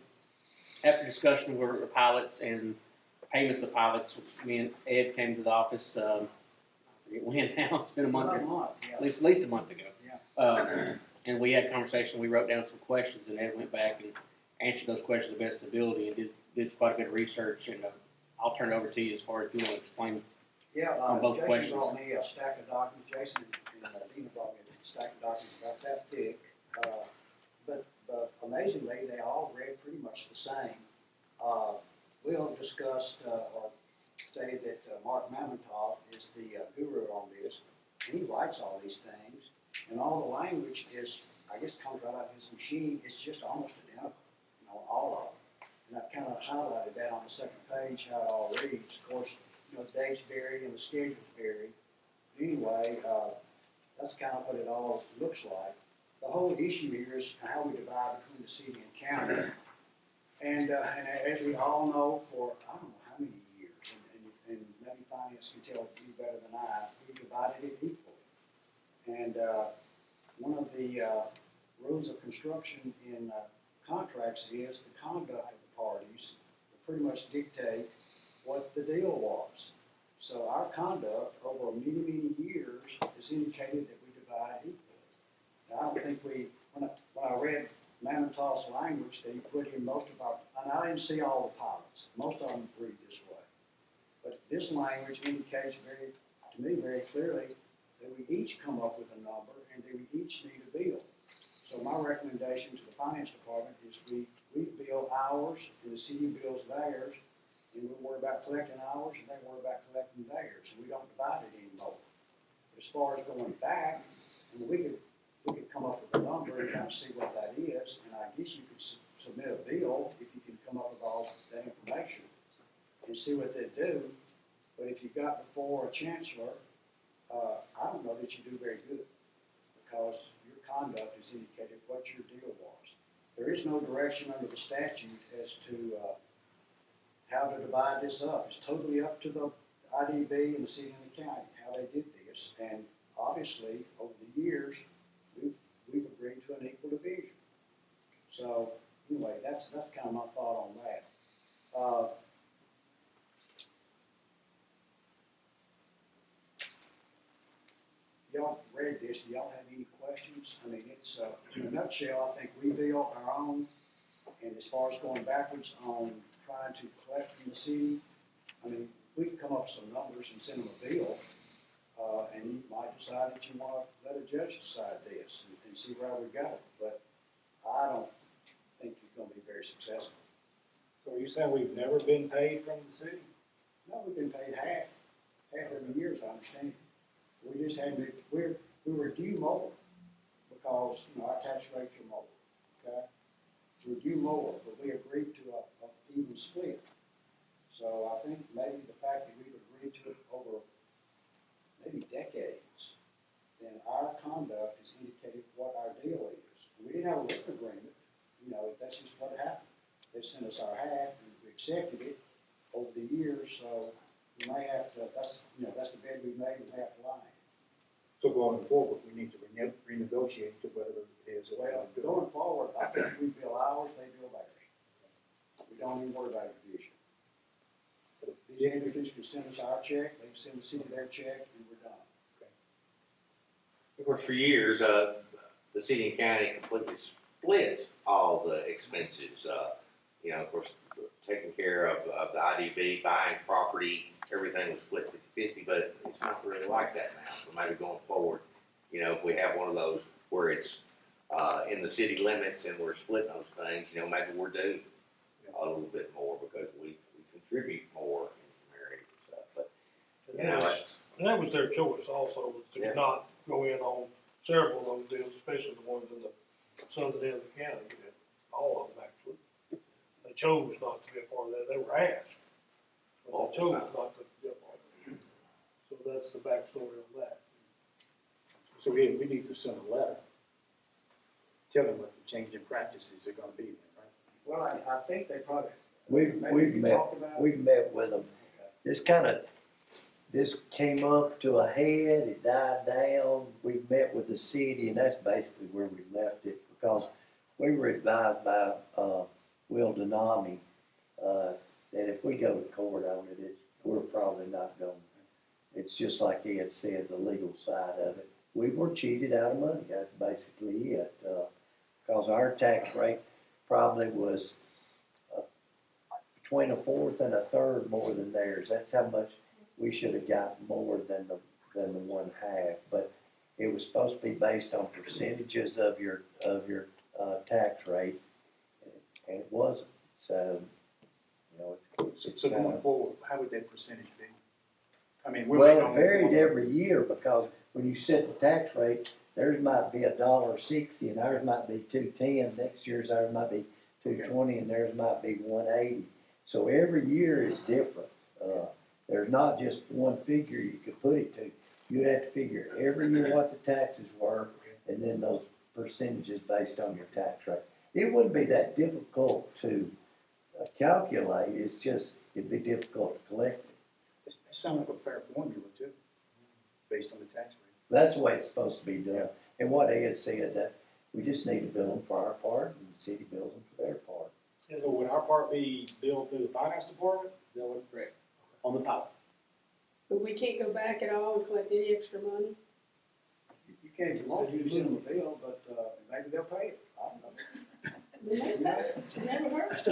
after discussion with the pilots and payments of pilots, me and Ed came to the office. I forget when now. It's been a month. About a month, At yeah. least a month ago. Yeah. And we had a conversation. We wrote down some questions, and Ed went back and answered those questions to the best of his ability, and did quite a bit of research. And I'll turn it over to you as far as you want to explain. Yeah, On both Jason questions. brought me a stack of documents, Jason and Dina brought me a stack of documents about that thick. But amazingly, they all read pretty much the same. We all discussed, or stated that Mark Mamontoff is the guru on this, and he writes all these things, and all the language is, I guess, comes right out of his machine. It's just almost identical, all of them. And I've kind of highlighted that on the second page, how it all reads. Of course, the dates vary and the schedules vary. But anyway, that's kind of what it all looks like. The whole issue here is how we divide between the city and county. And as we all know, for I don't know how many years, and maybe finance can tell you better than I, we divided it equally. And one of the rules of construction in contracts is the conduct of the parties will pretty much dictate what the deal was. So our conduct over many, many years has indicated that we divide equally. Now, I don't think when I read Mammontoft's language that he put in most of our, and I didn't see all the pilots, most of them read this way. But this language indicates to me very clearly that we each come up with a number and that we each need a bill. So my recommendation to the finance department is we bill ours and the city bills theirs, and we worry about collecting ours and they worry about collecting theirs, and we don't divide it anymore. As far as going back, I mean, we could come up with a number and kind of see what that is, and I guess you could submit a bill if you can come up with all that information and see what they do. But if you got before a chancellor, I don't know that you do very good, because your conduct has indicated what your deal was. There is no direction under the statute as to how to divide this up. It's totally up to the IDB and the city and the county, how they did this. And obviously, over the years, we've agreed to an equal division. So anyway, that's kind of my thought on that. Y'all read this, do y'all have any questions? I mean, it's, in a nutshell, I think we built our own, and as far as going backwards on trying to collect from the city, I mean, we can come up with some numbers and send them a bill, and you might decide that you want to let a judge decide this and see where we go. But I don't think you're going to be very successful. So are you saying we've never been paid from the city? No, we've been paid half every year, as I understand it. We just had to, we were due more because, our tax rates are more, okay? We're due more, but we agreed to a even split. So I think maybe the fact that we've agreed to it over maybe decades, then our conduct has indicated what our deal is. We didn't have a written agreement, that's just what happened. They sent us our half and we accepted it over the years, so we may have to, that's the bed we made, we may have to lie. So going forward, we need to renegotiate to whatever it is. Well, going forward, I think we bill ours, they bill theirs. We don't even worry about a division. These entities can send us our check, they can send the city their check, and we're done. Of course, for years, the city and county completely split all the expenses. Of course, taking care of the IDB, buying property, everything was split 50-50, but it's not really like that now. So maybe going forward, if we have one of those where it's in the city limits and we're splitting those things, maybe we're due a little bit more because we contribute more in some areas and stuff. But, And that was their choice also, was to Yeah. not go in on several of those deals, especially the ones in the southern end of the county, all of them actually. They chose not to be a part of that, they were asked, but they chose not to be a part of it. So that's the backstory on that. So we need to send a letter telling what the change in practices are gonna be then, right? Well, I think they probably, We've maybe we met, talked about it. we've met with them. This came up to a head, it died down. We've met with the city, and that's basically where we left it, because we were advised by, Will Denami, that if we go to court on it, we're probably not going. It's just like he had said, the legal side of it. We were cheated out of money, that's basically it. Because our tax rate probably was between a fourth and a third more than theirs. That's how much we should have gotten more than the 1/2. But it was supposed to be based on percentages of your tax rate, and it wasn't. So, it's So kind going of, forward, how would that percentage be? I mean, well, it varied every year, because when you set the tax rate, theirs might be $1.60 and ours might be $2.10. Next year's ours might be $2.20 and theirs might be $1.80. So every year is different. There's not just one figure you could put it to. You'd have to figure every year what the taxes were, and then those percentages based on your tax rate. It wouldn't be that difficult to calculate, it's just, it'd be difficult to collect it. It sounds like a fair formula too, based on the tax rate. That's the way it's supposed to be done. And what Ed said, that we just need to bill them for our part, and the city bills them for their part. So would our part be billed through the finance department? That would correct, on the pilot. But we can't go back at all and collect any extra money? You can if you want to, you send them a bill, but, maybe they'll pay it, I don't know. They never hurt. I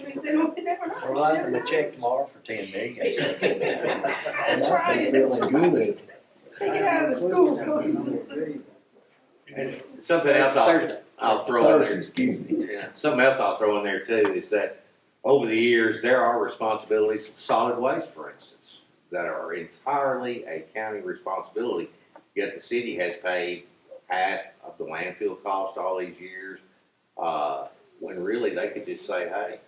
mean, they never hurt. We're writing a check tomorrow for 10 million. That's right, that's Feeling right. good. Take it out of the school fund. Something else Thursday. I'll throw in there. Excuse me. Yeah, something else I'll throw in there too is that over the years, there are responsibilities of solid waste, for instance, that are entirely a county responsibility, yet the city has paid half of the landfill cost all these years, when really they could just say, hey,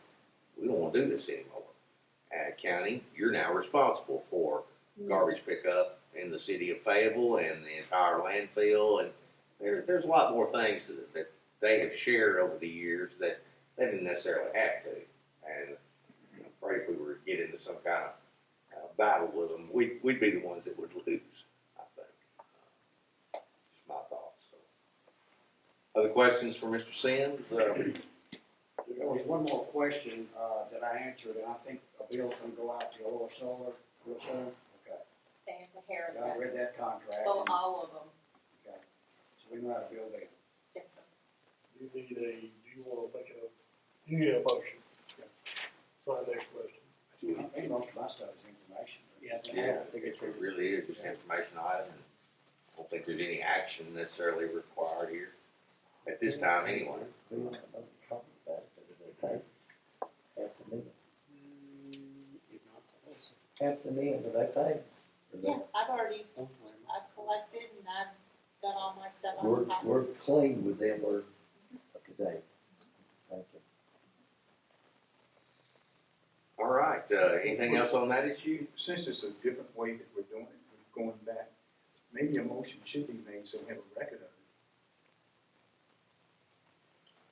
we don't want to do this anymore. County, you're now responsible for garbage pickup in the city of Fayetteville and the entire landfill, and there's a lot more things that they have shared over the years that they didn't necessarily have to. And I'm afraid if we were to get into some kind of battle with them, we'd be the ones that would lose, I think. Just my thoughts. So. Other questions for Mr. Sims? There was one more question, that I answered, and I think a bill's gonna go out to Lower Solar real soon. Okay. They have to inherit Yeah, I that. read that contract. Well, and- all of them, Okay. So we know how to bill them. yes, sir. You need do you wanna make you need a motion? That's my next question. I think most of my stuff is information. Yeah. Yeah, I think it really is just an information item. And I don't think there's any action necessarily required here at this time anyway. We don't know the company about it, but they pay half the million. If not, so- Half the million, do they pay? Or they- Yeah, I've already, oh, I've collected and I've done all my stuff on We're, top. we're clean with them, we're up to date. Thank you. All right, anything else on that issue? Since it's a different way that we're doing it, we're going back, maybe a motion should be made so we have a record of it.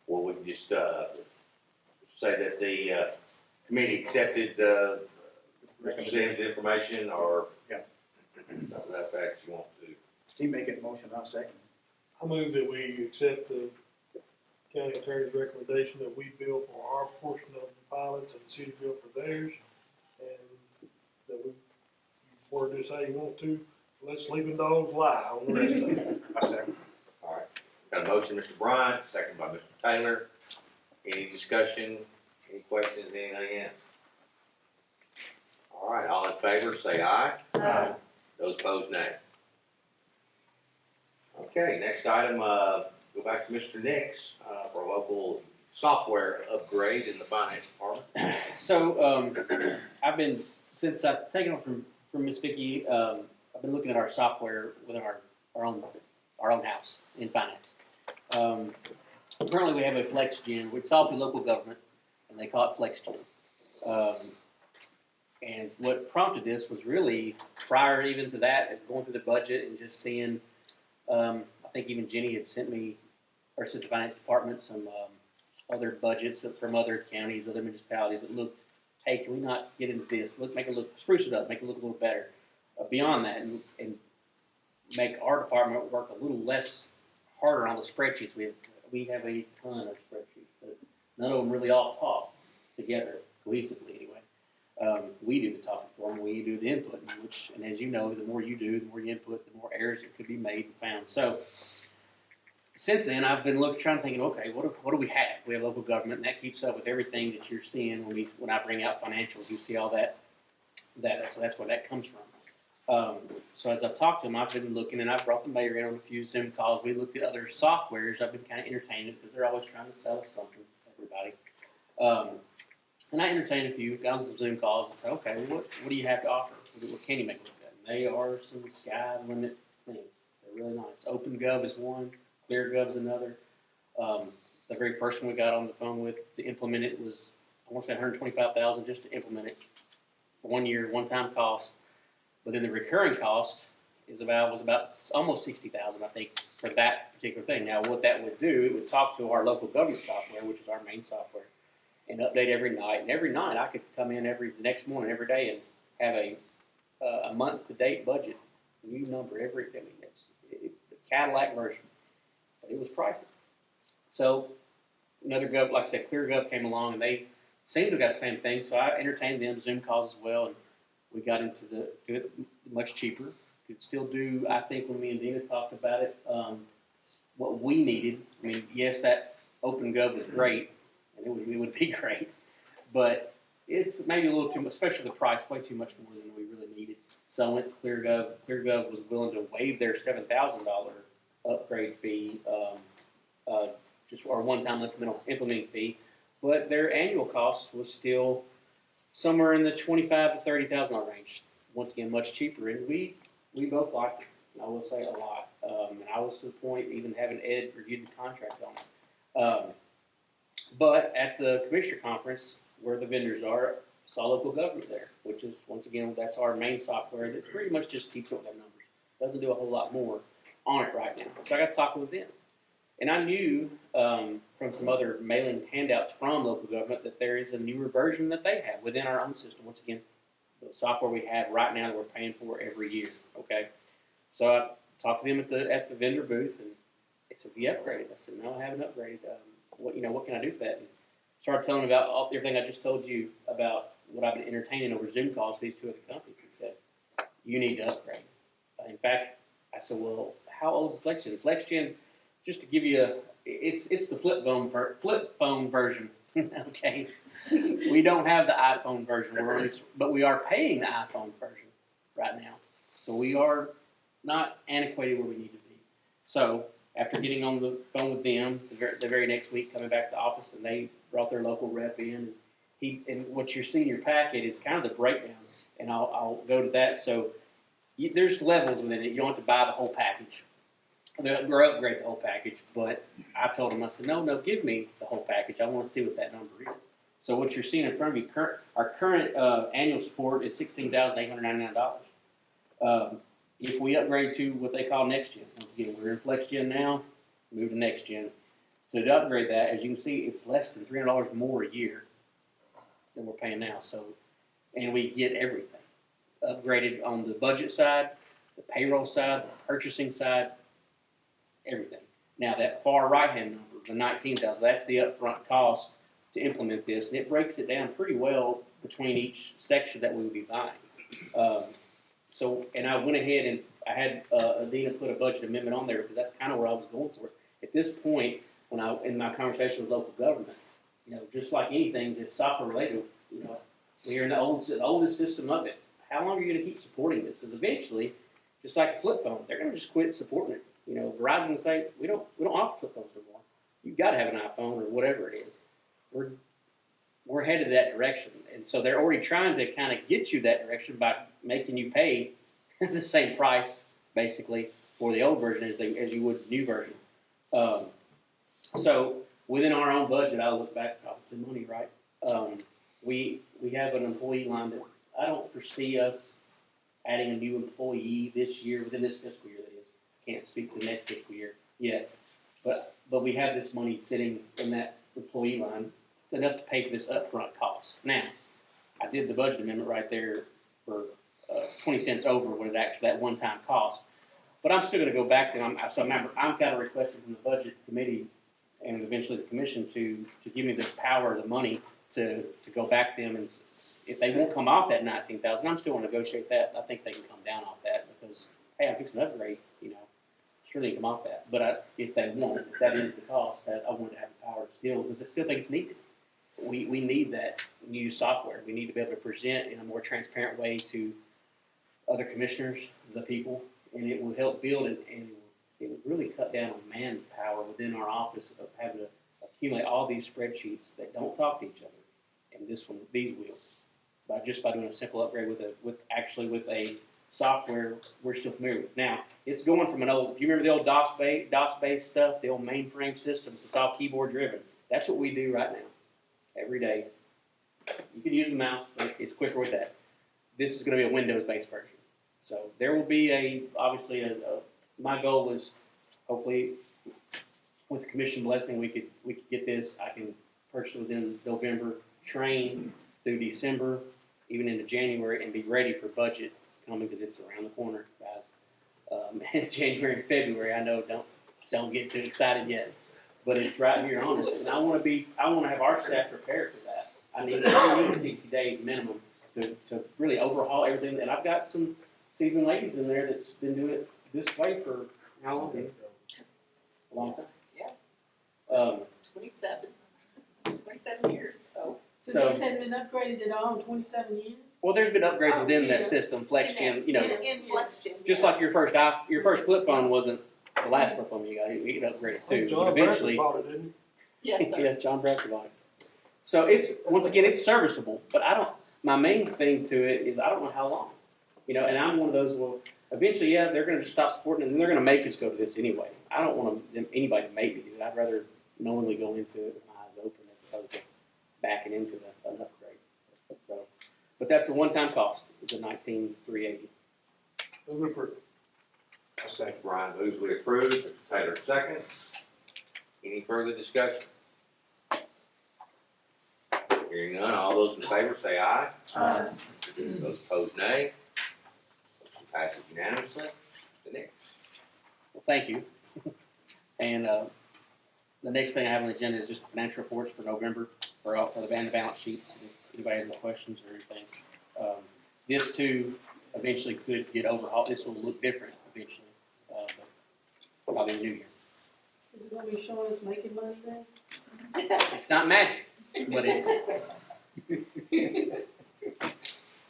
Well, we can just, say that the, committee accepted, Mr. Sims' information, or, Yeah. that fact you want to. Steve making a motion, I'll second. I move that we accept the county attorney's recommendation that we bill for our portion of the pilots and the city bill for theirs. And that we, word this how you want to, let sleeping dogs lie on the rest of it. I second. All right, got a motion, Mr. Bryant, second by Mr. Taylor. Any discussion, any questions, anything else? All right, all in favor, say aye. Aye. Those opposed, nay. Okay, next item, go back to Mr. Nix, for a local software upgrade in the finance department. So, I've been, since I've taken over from Miss Vicki, I've been looking at our software within our own house in finance. Currently we have a FlexGen, it's all through local government, and they call it FlexGen. And what prompted this was really prior even to that, going through the budget and just seeing, I think even Jenny had sent me, or sent the finance department some other budgets from other counties, other municipalities that looked, hey, can we not get into this? Make it look, spruce it up, make it look a little better. Beyond that, and make our department work a little less harder on the spreadsheets. We have a ton of spreadsheets that none of them really all talk together cohesively anyway. We do the talking for them, we do the input, and as you know, the more you do, the more you input, the more errors that could be made and found. So since then, I've been trying to think, okay, what do we have? We have local government, and that keeps up with everything that you're seeing when I bring out financials. You see all that. So that's where that comes from. So as I've talked to them, I've been looking, and I've brought the mayor in on a few Zoom calls. We looked at other softwares. I've been kind of entertaining because they're always trying to sell us something, everybody. And I entertained a few, got on some Zoom calls and said, okay, well, what do you have to offer? What can you make it look good? And they are some sky limit things. They're really nice. OpenGov is one, ClearGov is another. The very first one we got on the phone with to implement it was, I want to say $125,000 just to implement it for 1 year, one-time cost. But then the recurring cost was about almost 60,000, I think, for that particular thing. Now, what that would do, it would talk to our local government software, which is our main software, and update every night. And every night, I could come in the next morning, every day, and have a month-to-date budget, new number every. I mean, the Cadillac version, but it was pricey. So another Gov, like I said, ClearGov came along, and they seemed to have got the same thing. So I entertained them, Zoom calls as well, and we got into do it much cheaper. Could still do, I think, when me and Dina talked about it, what we needed. I mean, yes, that OpenGov was great, and it would be great, but it's maybe a little too much, especially the price, way too much more than we really needed. So I went to ClearGov. ClearGov was willing to waive their $7,000 upgrade fee, just or one-time implementing fee, but their annual cost was still somewhere in the $25,000 to $30,000 range. Once again, much cheaper, and we both liked it. I will say a lot, and I was to the point even having Ed review the contract on it. But at the commissioner conference, where the vendors are, saw local government there, which is, once again, that's our main software. It pretty much just keeps up with their numbers. Doesn't do a whole lot more on it right now. So I got to talk with them. And I knew from some other mailing handouts from local government that there is a newer version that they have within our own system. Once again, the software we have right now that we're paying for every year. Okay, so I talked to them at the vendor booth, and they said, "Have you upgraded?" I said, "No, I haven't upgraded. What can I do for that?" And started telling them about everything I just told you about what I've been entertaining over Zoom calls with these two other companies. He said, "You need to upgrade." In fact, I said, "Well, how old is FlexGen?" FlexGen, just to give you it's the flip phone version. Okay, we don't have the iPhone version, but we are paying the iPhone version right now, so we are not antiquated where we need to be. So after getting on the phone with them the very next week, coming back to the office, and they brought their local rep in, and what you're seeing in your packet is kind of the breakdown, and I'll go to that. So there's levels within it. You don't have to buy the whole package. Or upgrade the whole package, but I told them, I said, no, give me the whole package. I want to see what that number is. So what you're seeing in front of you, our current annual support is $16,899. If we upgrade to what they call Next Gen, once again, we're in FlexGen now, move to Next Gen. So to upgrade that, as you can see, it's less than $300 more a year than we're paying now. So, and we get everything upgraded on the budget side, the payroll side, the purchasing side, everything. Now that far right-hand number, the $19,000, that's the upfront cost to implement this, and it breaks it down pretty well between each section that we would be buying. And I went ahead and I had Adina put a budget amendment on there because that's kind of where I was going for it. At this point, in my conversation with local government, just like anything that's software related, we're in the oldest system of it. How long are you going to keep supporting this? Because eventually, just like a flip phone, they're going to just quit supporting it. Verizon will say, we don't offer flip phones no more. You've got to have an iPhone or whatever it is. We're headed that direction. And so they're already trying to kind of get you that direction by making you pay the same price, basically, for the old version as you would the new version. So within our own budget, I look back, obviously money, right? We have an employee line that I don't foresee us adding a new employee this year, within this fiscal year, that is. Can't speak to the next fiscal year yet. But we have this money sitting in that employee line enough to pay for this upfront cost. Now, I did the budget amendment right there for 20 cents over what it actually, that one-time cost. But I'm still going to go back to them. So I'm kind of requesting from the budget committee and eventually the commission to give me the power, the money to go back to them. And if they won't come off that $19,000, I'm still going to negotiate that. I think they can come down off that because, hey, I'm fixing an upgrade, Sure, they can come off that. But if they won't, if that is the cost, that I want to have the power to still, because I still think it's needed. We need that new software. We need to be able to present in a more transparent way to other commissioners, the people, and it will help build it, and it will really cut down on manpower within our office of having to accumulate all these spreadsheets that don't talk to each other. And these will, by doing a simple upgrade with a software we're still familiar with. Now, it's going from if you remember the old DOS-based stuff, the old mainframe systems, it's all keyboard driven. That's what we do right now, every day. You can use a mouse, but it's quicker with that. This is going to be a Windows-based version. So there will be my goal was hopefully with the commission blessing, we could get this, I can purchase within November, train through December, even into January, and be ready for budget coming, because it's around the corner, guys. January and February, I know, don't get too excited yet, but it's right here on us, and I want to have our staff prepared for that. I need 60 days minimum to really overhaul everything, and I've got some seasoned ladies in there that's been doing it this way for how long? A long time. Yeah. 27 years, so. So these hadn't been upgraded at all in 27 years? Well, there's been upgrades Oh, within yeah. that system, FlexGen, you know, In FlexGen. just like your first flip phone wasn't the last flip phone you got, you get upgraded too. John But eventually, Bradford bought it, didn't Yes, sir. yeah, John Bradford bought it. So once again, it's serviceable, but my main thing to it is I don't know how long. You know, and I'm one of those, well, eventually, yeah, they're going to just stop supporting it, and they're going to make us go to this anyway. I don't want anybody to make me do it. I'd rather knowingly go into it with my eyes open as opposed to backing into an upgrade. So, but that's a one-time cost. It's a $19,380. he? Move approved. I second. Brian moves we approve, Mr. Taylor seconds. Any further discussion? Hearing none, all those in favor say aye. Aye. Those opposed, nay. Motion passes unanimously. The next. Well, thank you. And the next thing I have on the agenda is just the financial reports for November for the balance sheets. If anybody has any questions or anything, this too eventually could get overhauled. This will look different eventually, but probably in the new year. Is it gonna be showing us making money then? It's not magic, but it's.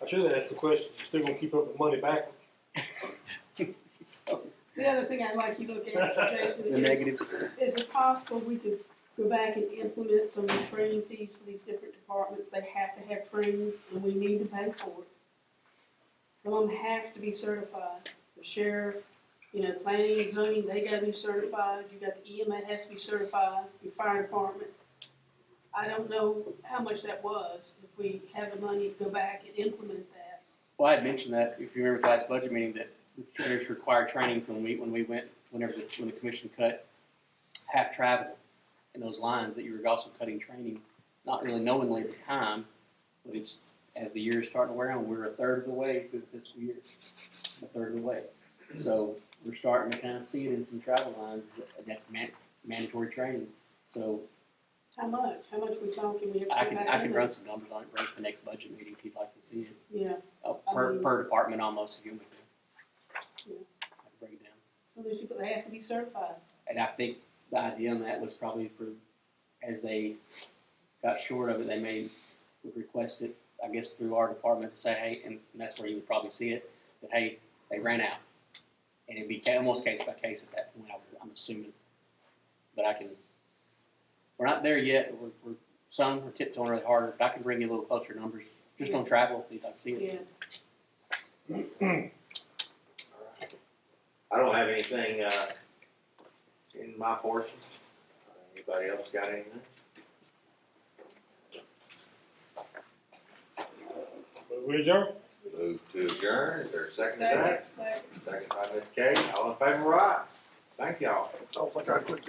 I should have asked the question, you still gonna keep up with money back? So, The other thing I'd like you to look at, Mr. Jason, the negatives. is it possible we could go back and implement some of the training fees for these different departments? They have to have training, and we need to pay for it. Some of them have to be certified. The sheriff, planning and zoning, they gotta be certified. You got the EMA has to be certified, your fire department. I don't know how much that was, if we have the money to go back and implement that. Well, I had mentioned that, if you remember the last budget meeting, that there's required trainings when the commission cut half travel in those lines, that you were also cutting training, not really knowingly at the time, but it's, as the year is starting to wear on, we're a third of the way through the fiscal year, a third of the way. So we're starting to kind of see it in some travel lines, that's mandatory training. So How much we talking? We have to I go back can in run there? some numbers on it, bring it to the next budget meeting if you'd like to see it. Yeah, Per department almost, if you want me to. Yeah. I can break it down. some of these people, they have to be certified. And I think the idea on that was probably as they got short of it, they would request it, I guess, through our department to say, hey, and that's where you would probably see it, that, hey, they ran out. And it'd be almost case by case at that point, I'm assuming. But we're not there yet. We're tiptoeing really hard, but I can bring you a little closer numbers, just on travel, if you'd like to see it. Yeah. I don't have anything, in my portion. Anybody else got anything? Move we adjourn? Move to adjourn, is there a second to that? Second. Second by Ms. Kay, all in favor, aye. Thank y'all. I don't think I clicked